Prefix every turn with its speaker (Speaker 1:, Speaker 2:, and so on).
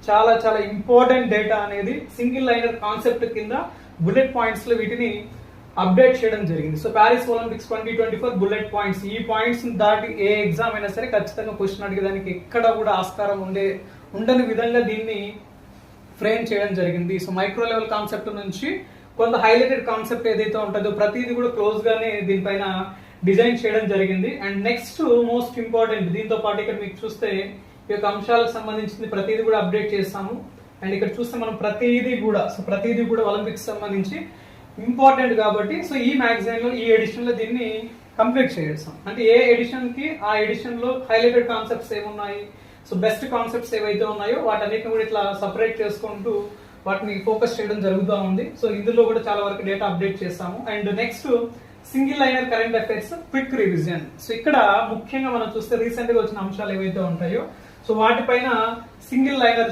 Speaker 1: చాలా చాలా important data అనేది సింగిల్ లైనర్ కాన్సెప్ట్ కింద బుల్లెట్ పాయింట్స్ లో వీటిని అప్డేట్ చేయడం జరిగింది. So Paris Olympics 2024 bullet points, ఈ పాయింట్స్ దాటి ఏ ఎగ్జామ్ అయినా సరే ఖచ్చితంగా క్వశ్చన్ అడిగేదానికి ఎక్కడ కూడా ఆస్కారం ఉండని విధంగా దీన్ని ఫ్రేమ్ చేయడం జరిగింది. సో మైక్రో లెవెల్ కాన్సెప్ట్ నుంచి కొంత హైలైటెడ్ కాన్సెప్ట్ ఏదైతే ఉంటుందో ప్రతిదీ కూడా క్లోజ్ గానే దీనిపైన డిజైన్ చేయడం జరిగింది. అండ్ నెక్స్ట్ మోస్ట్ ఇంపార్టెంట్, దీంతో పాటు ఇక్కడ మీకు చూస్తే ఈ యొక్క అంశాలకు సంబంధించింది ప్రతిదీ కూడా అప్డేట్ చేస్తాము. అండ్ ఇక్కడ చూస్తే మనం ప్రతిదీ కూడా ఒలింపిక్స్ సంబంధించి ఇంపార్టెంట్ కాబట్టి సో ఈ మ్యాగజైన్ లో ఈ ఎడిషన్ లో దీన్ని కంప్లీట్ చేస్తాం. అంటే ఏ ఎడిషన్ కి ఆ ఎడిషన్ లో హైలైటెడ్ కాన్సెప్ట్స్ ఏమున్నాయి, సో బెస్ట్ కాన్సెప్ట్స్ ఏవైతే ఉన్నాయో వాటన్నిటిని కూడా ఇట్లా సపరేట్ చేసుకుంటూ వాటిని ఫోకస్ చేయడం జరుగుతూ ఉంది. సో ఇందులో కూడా చాలా వరకు డేటా అప్డేట్ చేస్తాము. And next single liner current affairs quick revision. So ఇక్కడ ముఖ్యంగా మనం చూస్తే రీసెంట్ గా వచ్చిన అంశాలు ఏవైతే ఉంటాయో సో వాటిపైన సింగిల్ లైనర్